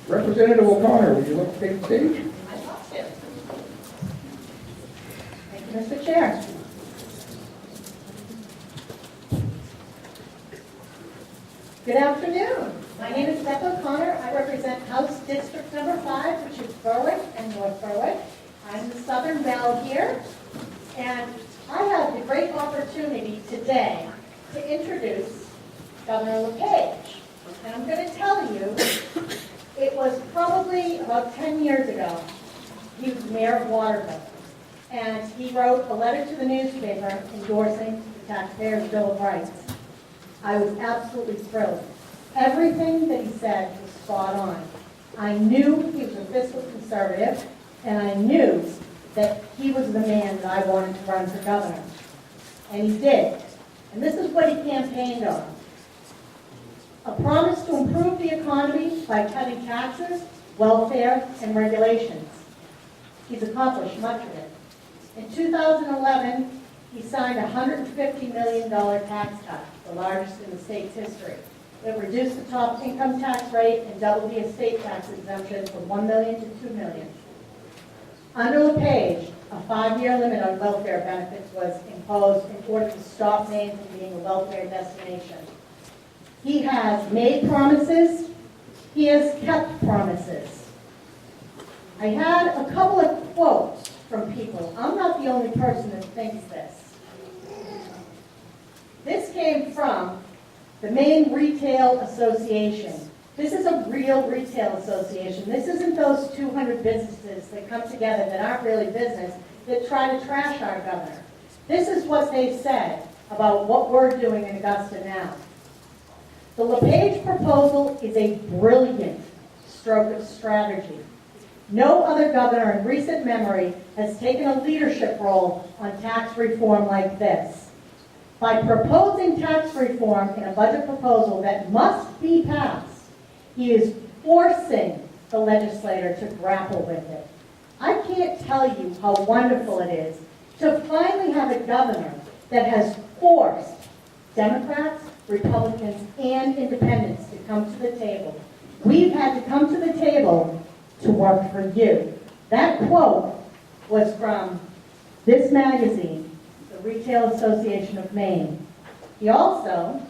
Representative O'Connor, would you like to take the stage? I'd love to. Thank you, Mr. Chair. Good afternoon. My name is Beth O'Connor. I represent House District Number 5, which is Berwick and North Berwick. I'm the Southern Belle here, and I have the great opportunity today to introduce Governor LePage. And I'm going to tell you, it was probably about 10 years ago. He was mayor of Waterville, and he wrote a letter to the newspaper endorsing the Taxpayers' Bill of Rights. I was absolutely thrilled. Everything that he said was spot on. I knew he was a fiscal conservative, and I knew that he was the man that I wanted to run for governor. And he did. And this is what he campaigned on. A promise to improve the economy by cutting taxes, welfare, and regulations. He's accomplished much of it. In 2011, he signed a $150 million tax cut, the largest in the state's history. It reduced the top income tax rate and doubled the estate tax exemption from $1 million to $2 million. Under LePage, a 5-year limit on welfare benefits was imposed in order to stop Maine from being a welfare destination. He has made promises. He has kept promises. I had a couple of quotes from people. I'm not the only person that thinks this. This came from the Maine Retail Association. This is a real retail association. This isn't those 200 businesses that come together that aren't really business that try to trash our governor. This is what they said about what we're doing in Augusta now. The LePage proposal is a brilliant stroke of strategy. No other governor in recent memory has taken a leadership role on tax reform like this. By proposing tax reform in a budget proposal that must be passed, he is forcing the legislator to grapple with it. I can't tell you how wonderful it is to finally have a governor that has forced Democrats, Republicans, and independents to come to the table. We've had to come to the table to work for you. That quote was from this magazine, the Retail Association of Maine. He also,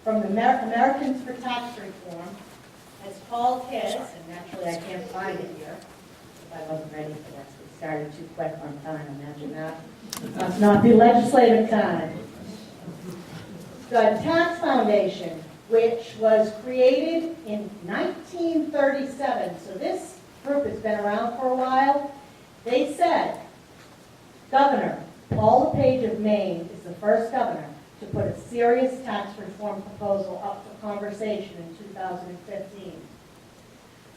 from the Americans for Tax Reform, has called his, and naturally I can't find it here, if I wasn't ready for this. We started too quick on time, imagine that. Must not be legislative time. The Tax Foundation, which was created in 1937, so this group has been around for a while. They said, Governor Paul LePage of Maine is the first governor to put a serious tax reform proposal up for conversation in 2015.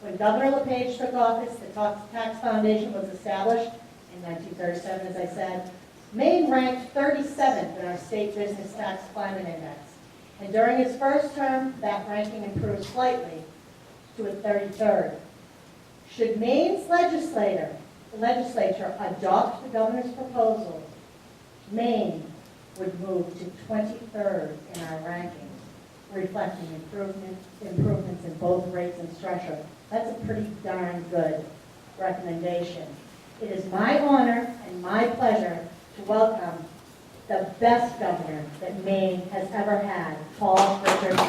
When Governor LePage took office, the Tax Foundation was established in 1937, as I said. Maine ranked 37th in our state business tax climate index. And during his first term, that ranking improved slightly to a 33rd. Should Maine's legislature adopt the governor's proposal, Maine would move to 23rd in our rankings, reflecting improvements in both rates and structure. That's a pretty darn good recommendation. It is my honor and my pleasure to welcome the best governor that Maine has ever had, Paul Richard.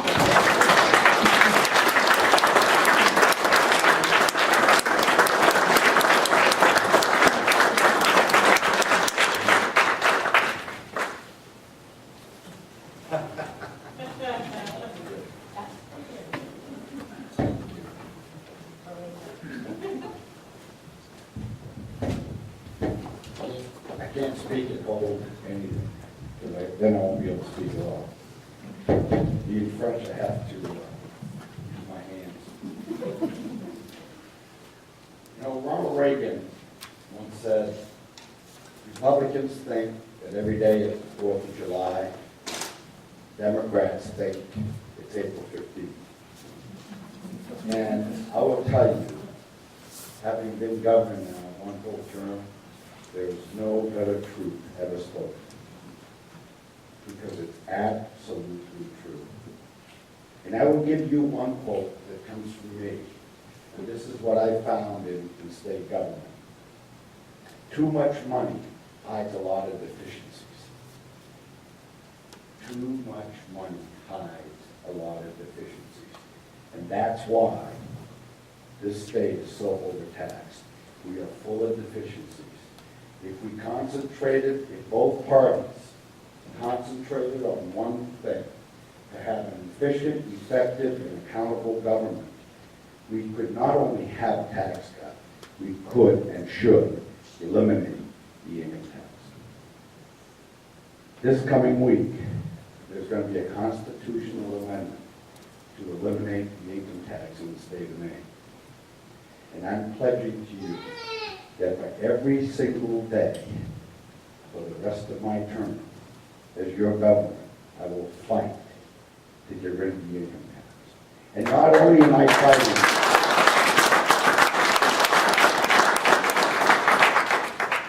I can't speak at hold anything, because then I won't be able to speak at all. Being French, I have to use my hands. You know, Ronald Reagan once said, Republicans think that every day is the 4th of July. Democrats think it's April 15th. And I will tell you, having been governor now one whole term, there is no better truth ever spoken, because it's absolutely true. And I will give you one quote that comes from me. but this is what I found in state government. Too much money hides a lot of deficiencies. Too much money hides a lot of deficiencies. And that's why this state is so overtaxed. We are full of deficiencies. If we concentrated, if both parties concentrated on one thing, to have an efficient, effective, and accountable government, we could not only have tax cut, we could and should eliminate the income tax. This coming week, there's going to be a constitutional amendment to eliminate the income tax in the state of Maine. And I'm pledging to you that for every single day for the rest of my term as your governor, I will fight to get rid of the income tax. And not only am I fighting,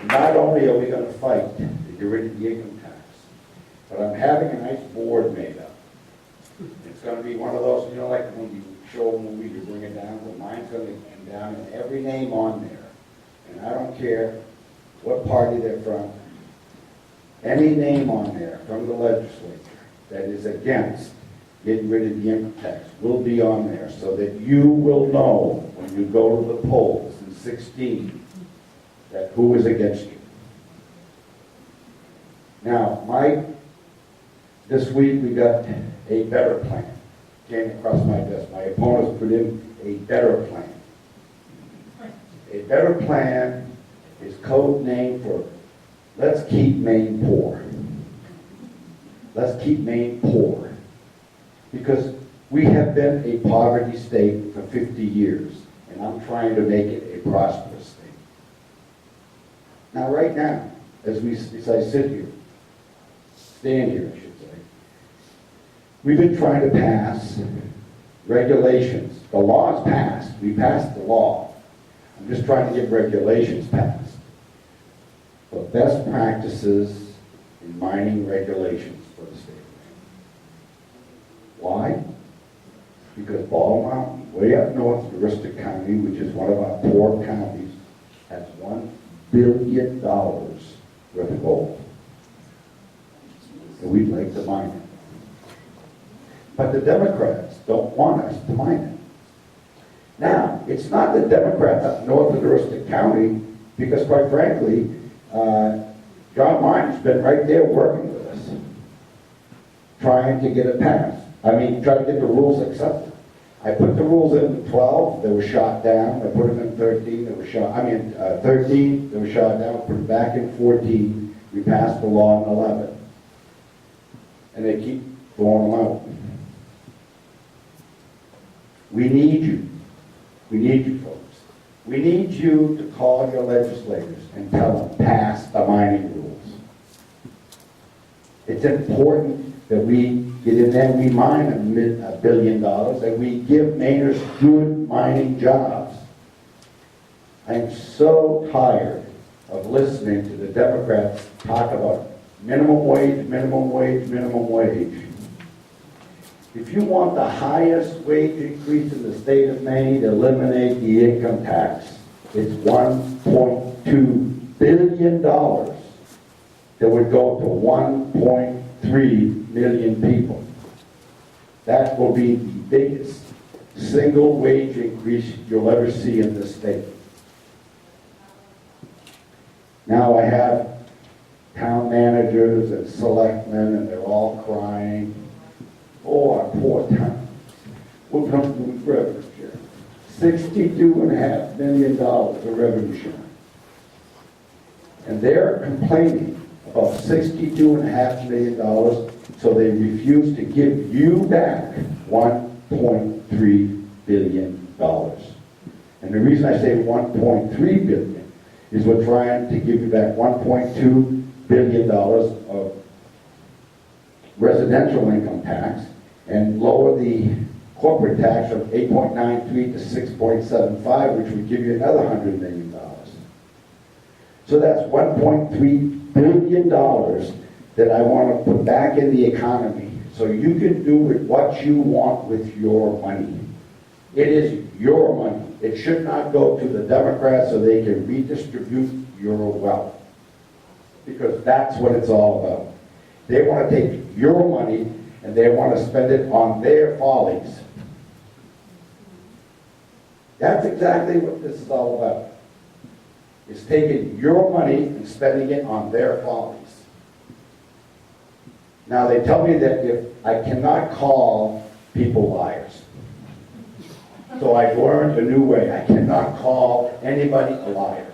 not only are we going to fight to get rid of the income tax, but I'm having a nice board made up. It's going to be one of those, you know, like when you show a movie, you bring it down, well, mine's going to come down and every name on there. And I don't care what party they're from, any name on there from the legislature that is against getting rid of the income tax will be on there so that you will know when you go to the polls in 16 that who is against you. Now, this week we got a better plan. Came across my desk. My opponents put in a better plan. A better plan is code name for let's keep Maine poor. Let's keep Maine poor. Because we have been a poverty state for 50 years, and I'm trying to make it a prosperous state. Now, right now, as I sit here, stand here, I should say, we've been trying to pass regulations. The law's passed. We passed the law. I'm just trying to get regulations passed. But best practices in mining regulations for the state. Why? Because Ball Mountain, way up north, Aroostook County, which is one of our poor counties, has $1 billion worth of gold. And we'd like to mine it. But the Democrats don't want us to mine it. Now, it's not the Democrats up north of Aroostook County, because quite frankly, John Martin's been right there working with us, trying to get it passed. trying to get the rules accepted. I put the rules in 12, they were shot down. I put them in 13, they were shot, 13, they were shot down. Put them back in 14. We passed the law in 11. And they keep throwing them out. We need you. We need you folks. We need you to call your legislators and tell them, pass the mining rules. It's important that we get in there and we mine $1 billion and we give Mainers good mining jobs. I'm so tired of listening to the Democrats talk about minimum wage, minimum wage, minimum wage. If you want the highest wage increase in the state of Maine, eliminate the income tax. It's $1.2 billion that would go to 1.3 million people. That will be the biggest single wage increase you'll ever see in this state. Now I have town managers and selectmen, and they're all crying. Oh, our poor town. We're going to lose revenue share. $62.5 million of revenue share. And they're complaining about $62.5 million, so they refuse to give you back $1.3 billion. And the reason I say $1.3 billion is we're trying to give you back $1.2 billion of residential income tax and lower the corporate tax from 8.93 to 6.75, which would give you another $100 million. So that's $1.3 billion that I want to put back in the economy so you can do with what you want with your money. It is your money. It should not go to the Democrats so they can redistribute your wealth. Because that's what it's all about. They want to take your money and they want to spend it on their follies. That's exactly what this is all about. It's taking your money and spending it on their follies. Now they tell me that if I cannot call people liars. So I've learned a new way. I cannot call anybody a liar.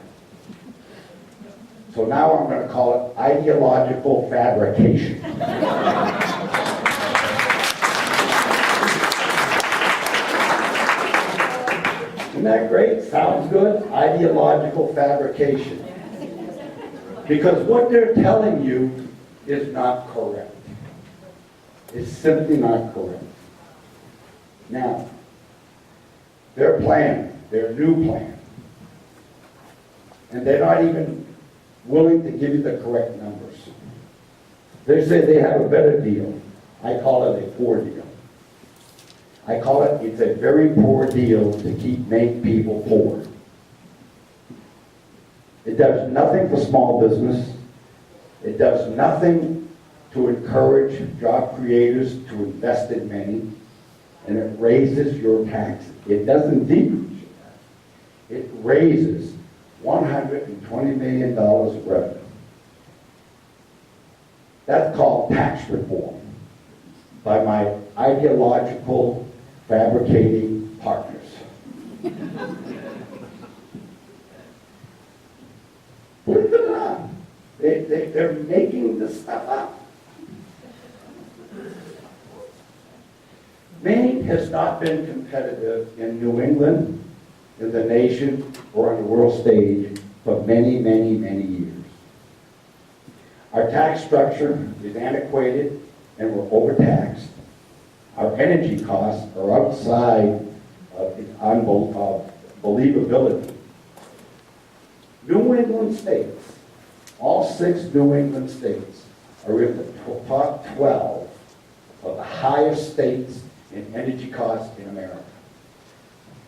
So now I'm going to call it ideological fabrication. Isn't that great? Sounds good? Ideological fabrication. Because what they're telling you is not correct. It's simply not correct. Now, their plan, their new plan, and they're not even willing to give you the correct numbers. They say they have a better deal. I call it a poor deal. I call it, it's a very poor deal to keep Maine people poor. It does nothing for small business. It does nothing to encourage job creators to invest in Maine. And it raises your taxes. It doesn't decrease your taxes. It raises $120 million of revenue. That's called tax reform by my ideological fabricating partners. Believe it or not, they're making this stuff up. Maine has not been competitive in New England, in the nation, or on the world stage for many, many, many years. Our tax structure is antiquated and we're overtaxed. Our energy costs are outside of its believability. New England states, all 6 New England states, are in the top 12 of the highest states in energy costs in America.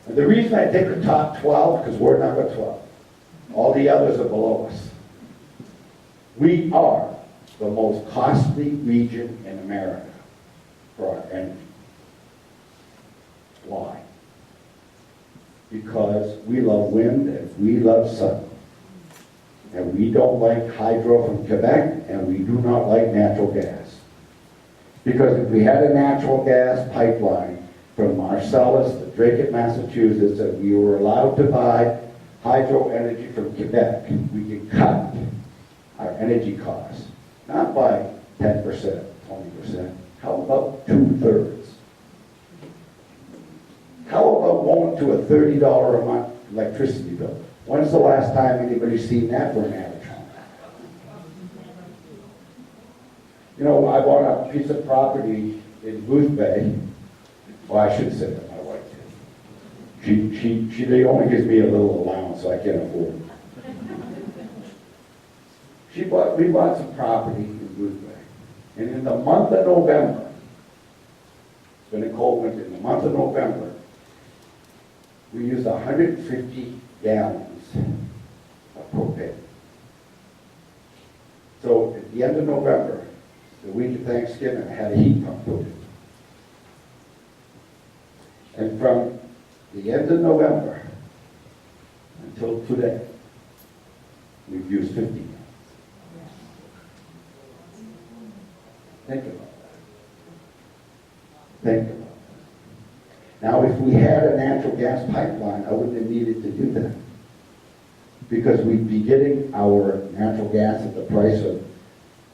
And the reason I take the top 12, because we're number 12. All the others are below us. We are the most costly region in America for our energy. Why? Because we love wind and we love sun. And we don't like hydro from Quebec, and we do not like natural gas. Because if we had a natural gas pipeline from Marcellus to Drake, Massachusetts, and we were allowed to buy hydro energy from Quebec, we could cut our energy costs, not by 10%, 20%. How about 2/3? How about going to a $30 a month electricity bill? When's the last time anybody's seen that for an average home? You know, I bought a piece of property in Booth Bay. Well, I should say that my wife did. She only gives me a little allowance, so I can't afford it. We bought some property in Booth Bay. And in the month of November, it's been a cold winter, in the month of November, we used 150 gallons of propane. So at the end of November, the week of Thanksgiving, I had a heat pump put in. And from the end of November until today, we've used 50 gallons. Think about that. Think about that. Now, if we had a natural gas pipeline, I wouldn't have needed to do that. Because we'd be getting our natural gas at the price of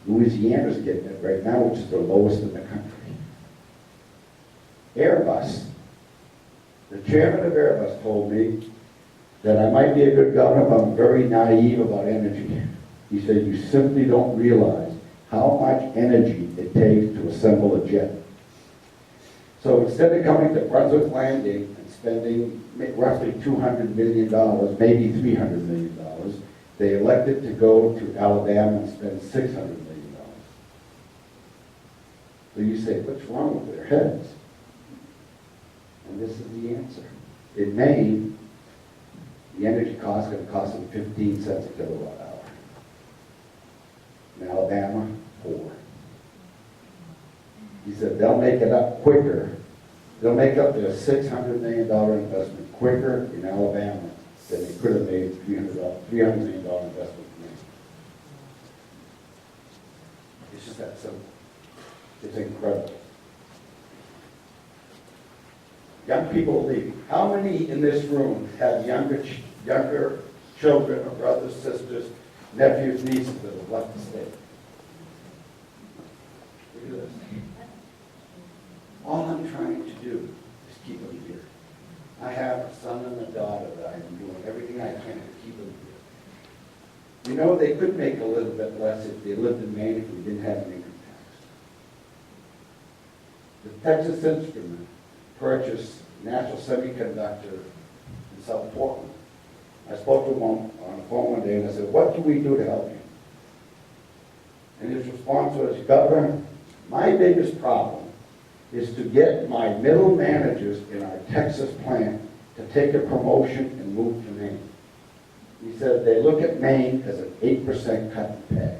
Louisiana's getting it right now, which is the lowest in the country. Airbus, the chairman of Airbus told me that I might be a good governor, but I'm very naive about energy. He said, you simply don't realize how much energy it takes to assemble a jet. So instead of coming to Brunswick Landing and spending roughly $200 million, maybe $300 million, they elected to go to Alabama and spend $600 million. So you say, what's wrong with their heads? And this is the answer. In Maine, the energy cost is going to cost them 15 cents a kilowatt hour. In Alabama, 4. He said they'll make it up quicker. They'll make up their $600 million investment quicker in Alabama than they could have made $300 million investment in Maine. It's just that simple. It's incredible. Young people are leaving. How many in this room have younger children or brothers, sisters, nephews, nieces that have left the state? Look at this. All I'm trying to do is keep them here. I have a son and a daughter that I'm doing everything I can to keep them here. You know, they could make a little bit less if they lived in Maine if we didn't have an income tax. The Texas Instrument purchased National Semiconductor in South Portland. I spoke to him on the phone one day and I said, what do we do to help you? And his response was, Governor, my biggest problem is to get my middle managers in our Texas plant to take a promotion and move to Maine. He said they look at Maine as an 8% cut in pay.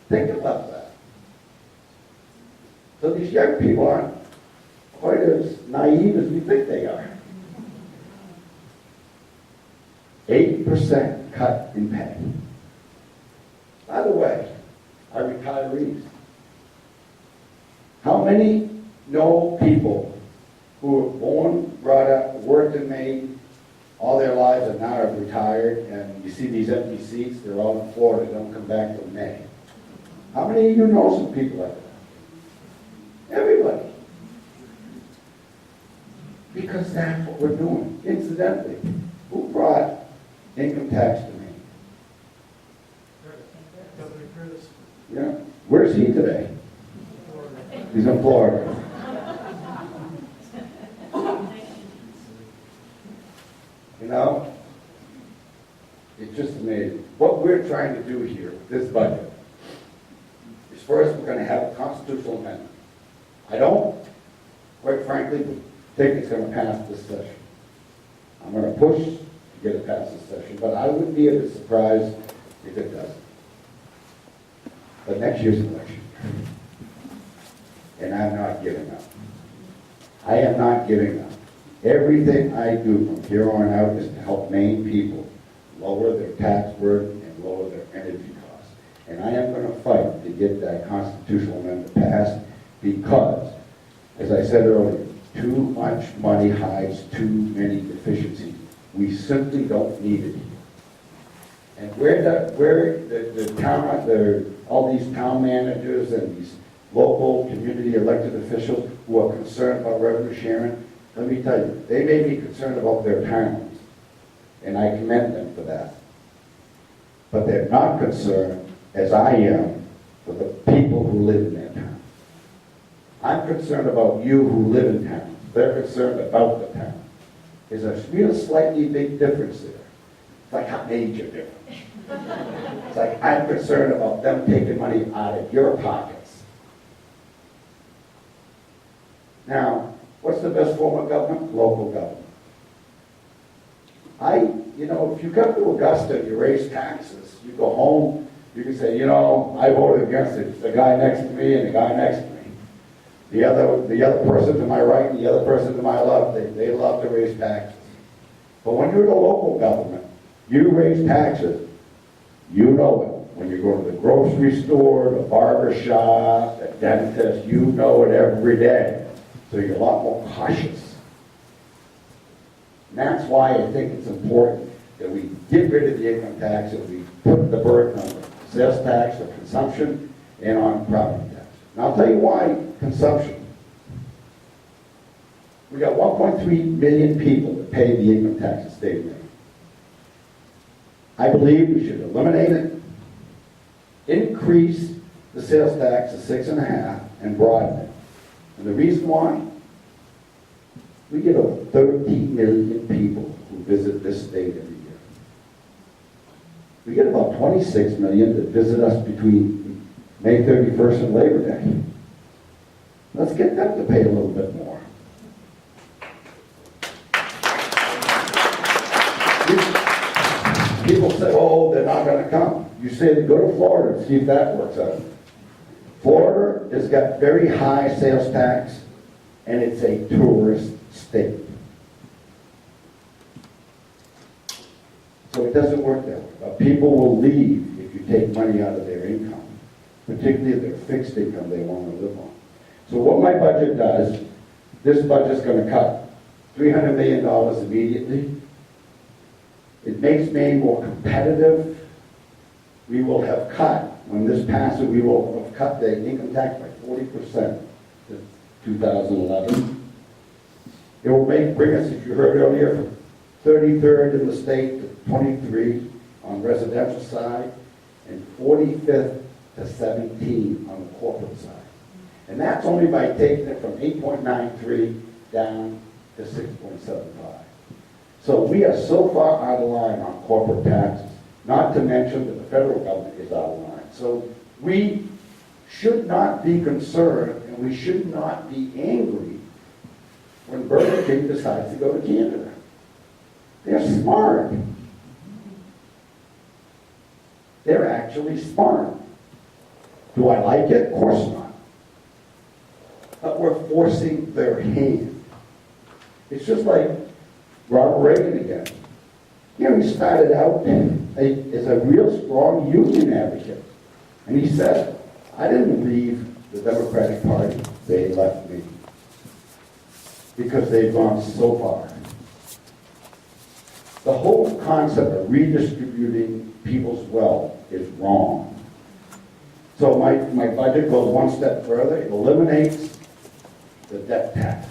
Think about that. So these young people aren't quite as naive as we think they are. 8% cut in pay. By the way, our retirees. How many know people who were born, brought up, worked in Maine all their lives and now are retired, and you see these empty seats, they're all in Florida, they don't come back till May. How many of you know some people like that? Everybody. Because that's what we're doing. Incidentally, who brought income tax to Maine? Governor Curtis. Yeah. Where's he today? He's in Florida. You know, it's just amazing. What we're trying to do here with this budget is first we're going to have a constitutional amendment. I don't, quite frankly, think it's going to pass this session. I'm going to push to get it past this session, but I wouldn't be a bit surprised if it doesn't. But next year's election. And I'm not giving up. I am not giving up. Everything I do from here on out is to help Maine people lower their tax burden and lower their energy costs. And I am going to fight to get that constitutional amendment passed because, as I said earlier, too much money hides too many deficiencies. We simply don't need it. And all these town managers and these local community elected officials who are concerned about revenue sharing, let me tell you, they may be concerned about their towns, and I commend them for that. But they're not concerned, as I am, for the people who live in their town. I'm concerned about you who live in town. They're concerned about the town. There's a real slightly big difference there. It's like a major difference. It's like I'm concerned about them taking money out of your pockets. Now, what's the best form of government? Local government. If you come to Augusta and you raise taxes, you go home, you can say, I voted against it. It's the guy next to me and the guy next to me. The other person to my right and the other person to my left, they love to raise taxes. But when you're the local government, you raise taxes, you know it. When you go to the grocery store, the barber shop, the dentist, you know it every day. So you're a lot more cautious. And that's why I think it's important that we get rid of the income tax and we put the burden on the sales tax, the consumption, and on property tax. And I'll tell you why consumption. We got 1.3 million people that pay the income tax in the state of Maine. I believe we should eliminate it, increase the sales tax to 6.5%, and broaden it. And the reason why? We get over 30 million people who visit this state every year. We get about 26 million that visit us between May 31st and Labor Day. Let's get them to pay a little bit more. people say, oh, they're not gonna come. You say, go to Florida and see if that works out. Florida has got very high sales tax, and it's a tourist state. So it doesn't work that way. But people will leave if you take money out of their income, particularly if they're fixed income they want to live on. So what my budget does, this budget's going to cut $300 million immediately. It makes Maine more competitive. We will have cut, when this passes, we will have cut the income tax by 40% to 2011. It will bring us, as you heard earlier, from 33rd in the state to 23 on the residential side, and 45th to 17 on the corporate side. And that's only by taking it from 8.93 down to 6.75. So we are so far out of line on corporate taxes, not to mention that the federal government is out of line. So we should not be concerned, and we should not be angry when Burger King decides to go to Canada. They're smart. They're actually smart. Do I like it? Of course not. But we're forcing their hand. It's just like Ronald Reagan again. You know, he started out as a real strong union advocate. And he said, I didn't leave the Democratic Party. They left me. Because they've gone so far. The whole concept of redistributing people's wealth is wrong. So my budget goes one step further. It eliminates the death tax,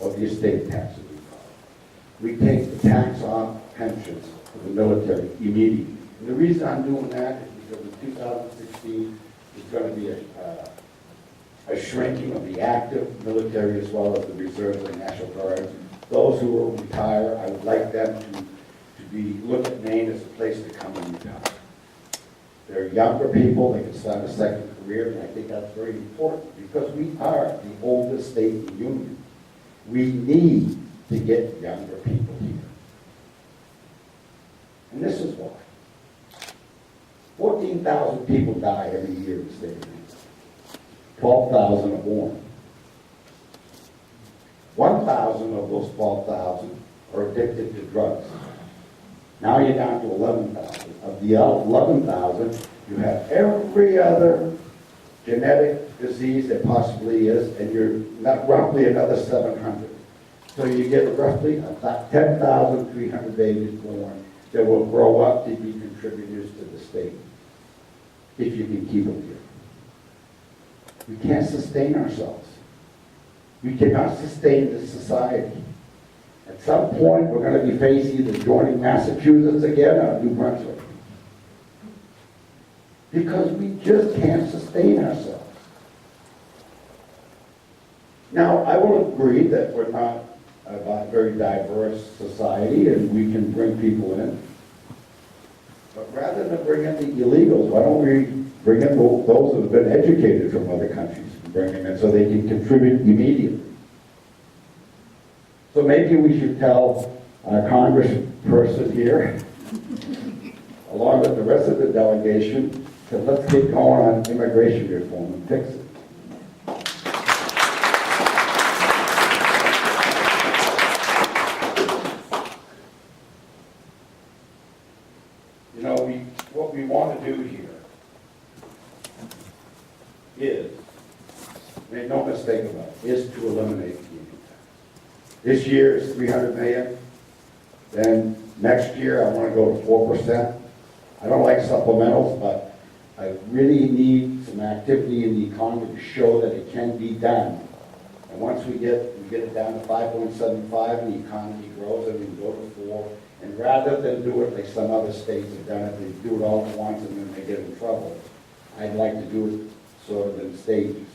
or the estate tax, as we call it. We take the tax off pensions for the military immediately. And the reason I'm doing that is because in 2016, there's going to be a shrinking of the active military as well as the reserves and national guards. Those who will retire, I would like them to look at Maine as a place to come and retire. They're younger people, they can start a second career, and I think that's very important because we are the oldest state in the union. We need to get younger people here. And this is why. 14,000 people die every year in the state of Maine. 12,000 are born. 1,000 of those 12,000 are addicted to drugs. Now you're down to 11,000. Of the 11,000, you have every other genetic disease there possibly is, and you're not roughly another 700. So you get roughly about 10,300 babies born that will grow up to be contributors to the state, if you can keep them here. We can't sustain ourselves. We cannot sustain this society. At some point, we're going to be faced either joining Massachusetts again or New Brunswick. Because we just can't sustain ourselves. Now, I will agree that we're not a very diverse society and we can bring people in. But rather than bring in the illegals, why don't we bring in those that have been educated from other countries and bring them in so they can contribute immediately? So maybe we should tell our congressperson here, along with the rest of the delegation, that let's get going on immigration reform and fix it. You know, what we want to do here is, make no mistake about it, is to eliminate the income tax. This year is $300 million. Then next year I want to go to 4%. I don't like supplementals, but I really need some activity in the economy to show that it can be done. And once we get it down to 5.75 and the economy grows, then we can go to 4. And rather than do it like some other states have done it, they do it all at once and then they get in trouble. I'd like to do it sort of in stages.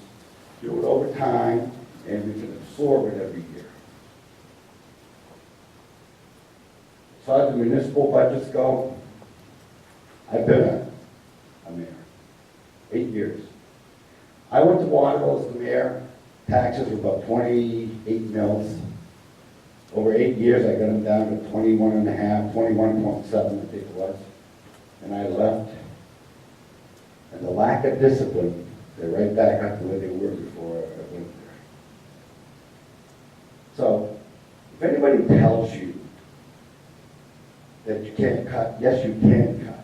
Do it over time, and we can absorb it every year. As far as the municipal budgets go, I've been a mayor, 8 years. I went to Waterville as the mayor. Taxes were about 28 mils. Over 8 years, I got them down to 21.5, 21.7, I think it was. And I left. And the lack of discipline, they're right back up to where they were before I went there. So, if anybody tells you that you can't cut, yes, you can cut.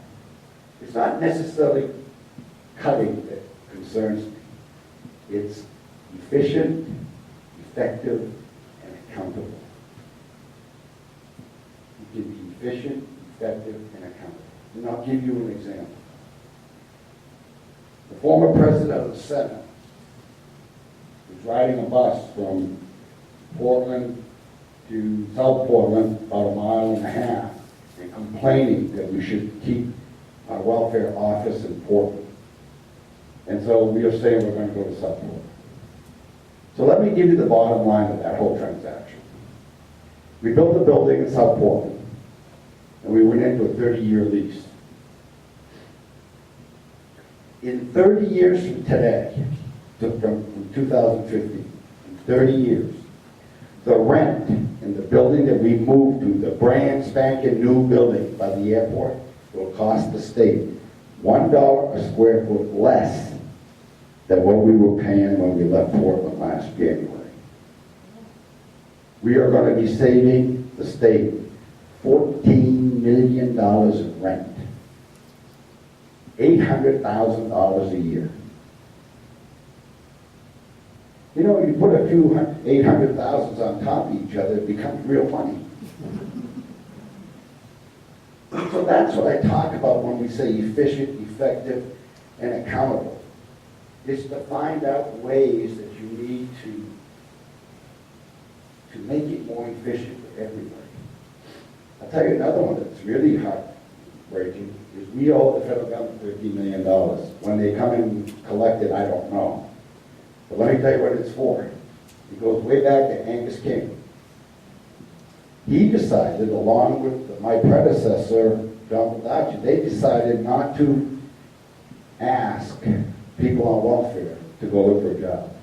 It's not necessarily cutting that concerns me. It's efficient, effective, and accountable. You can be efficient, effective, and accountable. And I'll give you an example. The former president of the Senate was riding a bus from Portland to South Portland, about 1.5 miles, and complaining that we should keep our welfare office in Portland. And so we are saying we're going to go to South Portland. So let me give you the bottom line of that whole transaction. We built a building in South Portland, and we went into a 30-year lease. In 30 years from today, from 2015, in 30 years, the rent in the building that we moved to, the brand spanking new building by the airport, will cost the state $1 a square foot less than what we were paying when we left Portland last January. We are going to be saving the state $14 million in rent, $800,000 a year. You know, you put a few 800,000s on top of each other, it becomes real money. So that's what I talk about when we say efficient, effective, and accountable. It's to find out ways that you need to make it more efficient for everybody. I'll tell you another one that's really heartbreaking is we owe the federal government $50 million. When they come and collect it, I don't know. But let me tell you what it's for. It goes way back to Angus King. He decided, along with my predecessor, John Frary, they decided not to ask people on welfare to go look for a job.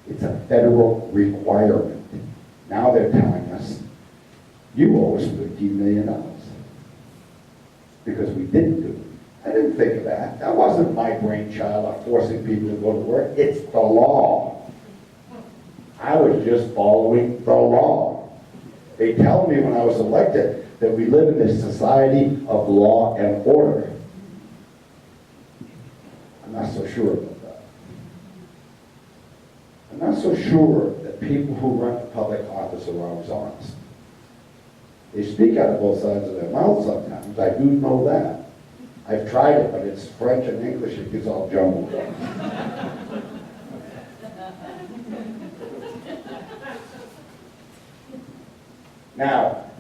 It's a federal requirement. Now they're telling us, you owe us $15 million. Because we didn't do it. I didn't think of that. That wasn't my brainchild of forcing people to go to work. It's the law. I was just following the law. They tell me when I was elected that we live in this society of law and order. I'm not so sure about that. I'm not so sure that people who run for public office are always honest. They speak out of both sides of their mouth sometimes. I do know that. I've tried it, but it's French and English. It gets all jumbled up. Now,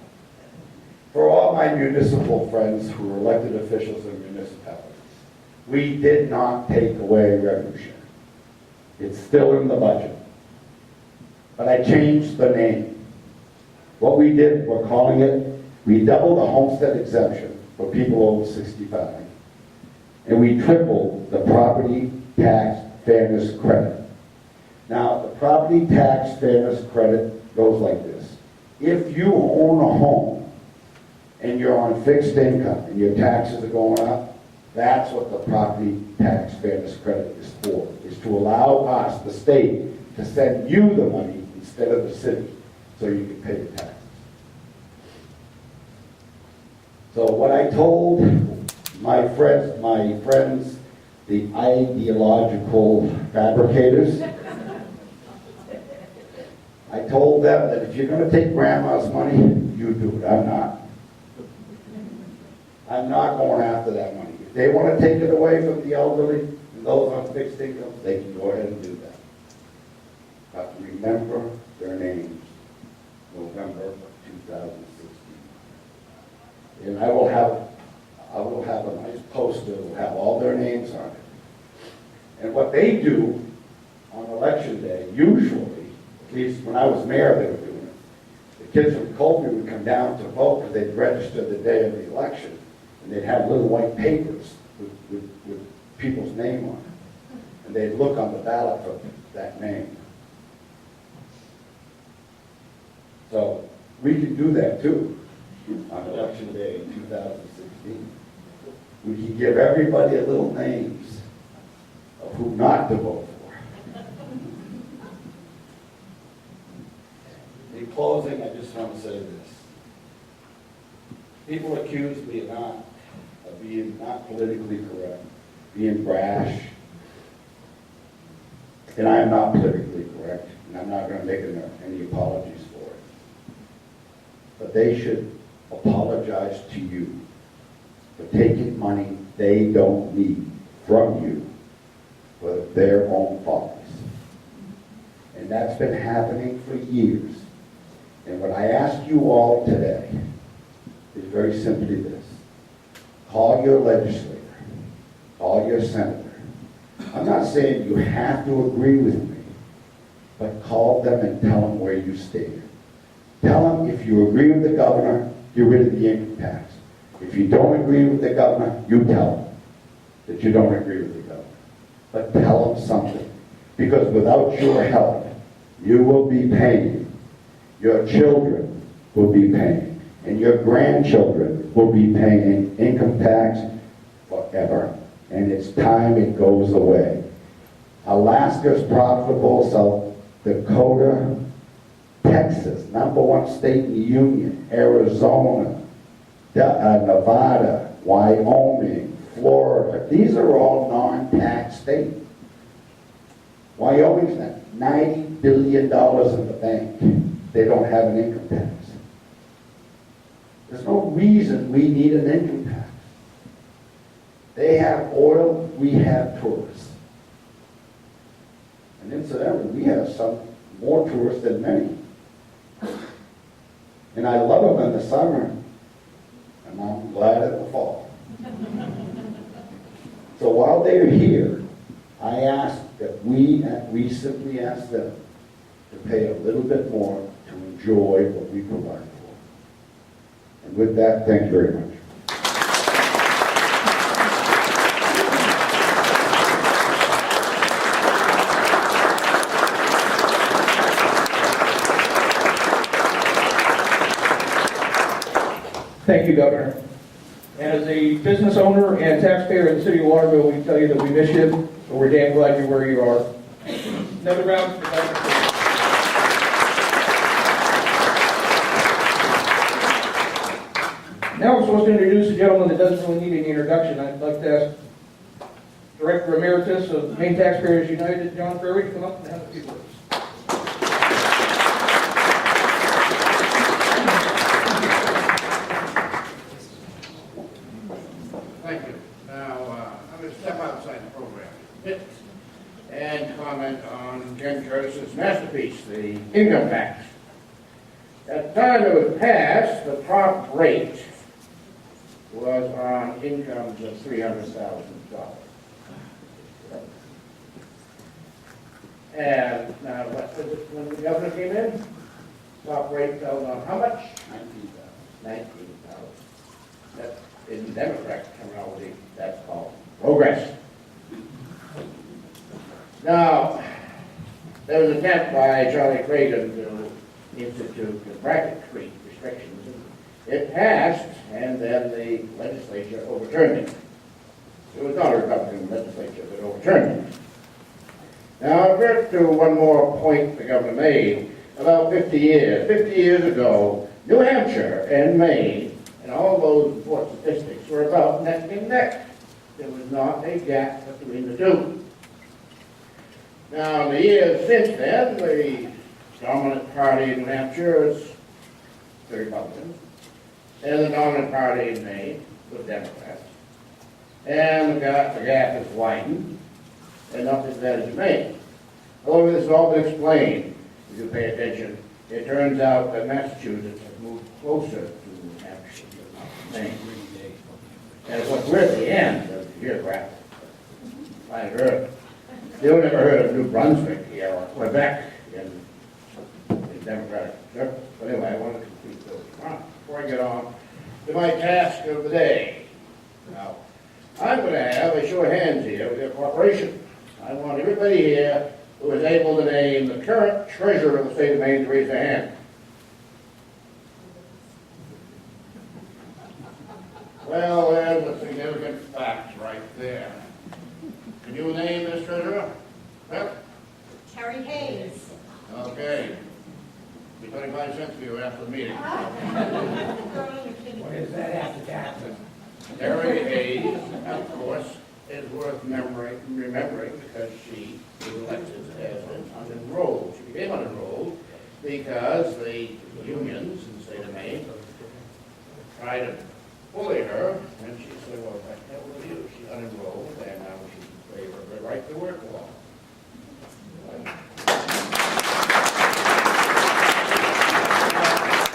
for all my municipal friends who are elected officials in municipalities, we did not take away revenue share. It's still in the budget. But I changed the name. What we did, we're calling it, we doubled the homestead exemption for people over 65. And we tripled the property tax fairness credit. Now, the property tax fairness credit goes like this. If you own a home and you're on fixed income and your taxes are going up, that's what the property tax fairness credit is for, is to allow us, the state, to send you the money instead of the city, so you can pay your taxes. So what I told my friends, the ideological fabricators, I told them that if you're going to take grandma's money, you do it. I'm not. I'm not going after that money. If they want to take it away from the elderly and those on fixed incomes, they can go ahead and do that. But remember their names, November of 2016. And I will have a nice poster that will have all their names on it. And what they do on election day, usually, at least when I was mayor, they were doing it. The kids from Colby would come down to vote because they'd register the day of the election. And they'd have little white papers with people's name on it. And they'd look on the ballot for that name. So we can do that too on election day in 2016. We can give everybody a little names of who not to vote for. In closing, I just want to say this. People accuse me of being not politically correct, being brash, and I am not politically correct, and I'm not going to make any apologies for it. But they should apologize to you for taking money they don't need from you for their own follies. And that's been happening for years. And what I ask you all today is very simply this. Call your legislator, call your senator. I'm not saying you have to agree with me, but call them and tell them where you stand. Tell them if you agree with the governor, get rid of the income tax. If you don't agree with the governor, you tell them that you don't agree with the governor. But tell them something. Because without your help, you will be paying. Your children will be paying. And your grandchildren will be paying income tax forever. And it's time it goes away. Alaska's profitable, South Dakota, Texas, #1 state in the union, Arizona, Nevada, Wyoming, Florida. These are all non-tax states. Wyoming's got $90 billion in the bank. They don't have an income tax. There's no reason we need an income tax. They have oil, we have tourists. And incidentally, we have some more tourists than many. And I love them in the summer, and I'm glad in the fall. So while they're here, I ask that we simply ask them to pay a little bit more to enjoy what we provide for. And with that, thank you very much. Thank you, Governor. And as a business owner and taxpayer in the city of Waterville, we tell you that we miss you, but we're damn glad you're where you are. Another round for Governor. Now we're supposed to introduce a gentleman that doesn't really need any introduction. I'd like to ask Director Emeritus of Maine Taxpayers United, John Frary, to come up and have a few words. Thank you. Now, I'm going to step outside the program a bit and comment on Ken Curtis's masterpiece, the income tax. At the time it was passed, the top rate was on incomes of $300,000. And now, what was it when the governor came in? Top rate fell on how much? 19,000. That's in Democrat terminology, that's called progress. Now, there was an attempt by Charlie Creighton to institute the bracket restrictions. It passed, and then the legislature overturned it. It was not a Republican legislature that overturned it. Now, I'll revert to one more point the governor made. About 50 years ago, New Hampshire and Maine, and all those report statistics were about neck and neck. There was not a gap between the two. Now, in the years since then, the dominant party in New Hampshire is the Republicans, and the dominant party in Maine, the Democrats. And the gap has widened, and not as bad as in Maine. However, this has all been explained, if you pay attention. It turns out that Massachusetts has moved closer to New Hampshire than Maine. And of course, we're at the end of the geographic planet Earth. You've never heard of New Brunswick here or Quebec in Democratic circles. But anyway, I want to complete those remarks before I get on to my task of the day. Now, I'm going to have a show of hands here with your cooperation. I want everybody here who is able to name the current treasurer of the state of Maine to raise their hand. Well, there's a significant fact right there. Can you name this treasurer? Well, Terry Hayes. okay. Be 25 cents for you after the meeting. What is that after taxes? Terry Hayes, of course, is worth remembering because she was elected as an unenrolled. She became unenrolled because the unions in the state of Maine tried to bully her, and she said, well, what the hell with you? She's unenrolled, and now she's in favor of the right to work law.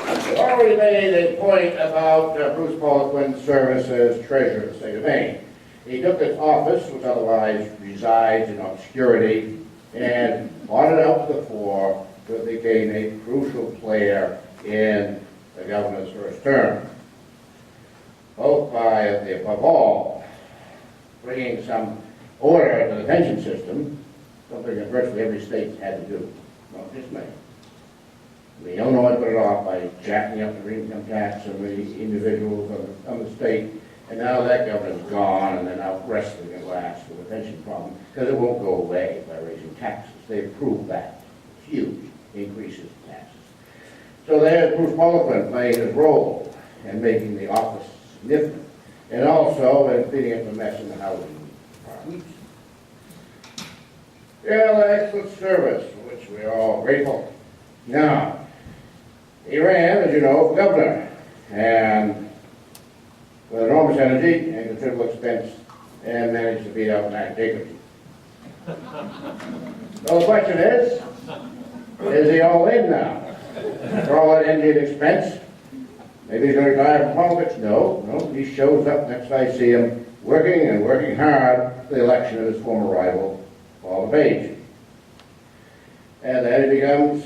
I've already made a point about Bruce Poliquin's service as treasurer of the state of Maine. He took this office, which otherwise resides in obscurity, and brought it out to the fore, so it became a crucial player in the governor's first term. Both by, above all, bringing some order to the pension system, something that virtually every state had to do, not just Maine. The Illinois put it off by jacking up the income tax of the individuals of the state, and now that governor's gone, and they're now wrestling at last with the pension problem, because it won't go away by raising taxes. They've proved that. Huge increases in taxes. So there's Bruce Poliquin playing his role in making the office significant, and also in cleaning up the mess in the housing department. Yeah, excellent service, for which we are all grateful. Now, he ran, as you know, for governor, and with enormous energy and considerable expense, and managed to beat out Matt Jacobs. So the question is he all in now? For all that energy and expense? Maybe he's going to retire from politics? No, he shows up next I see him working and working hard for the election of his former rival, LePage. And then he becomes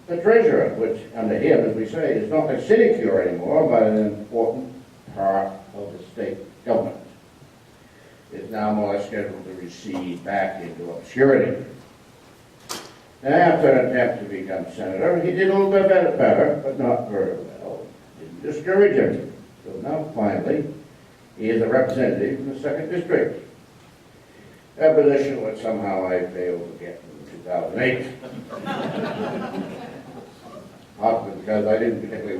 the treasurer, which under him, as we say, is not a sinecure anymore, but an important part of the state government. It's now more or less scheduled to recede back into obscurity. And after an attempt to become senator, he did a little bit better, but not very well. Didn't discourage him. So now finally, he is a representative in the 2nd District. A position which somehow I failed to get in 2008. Possibly because I didn't particularly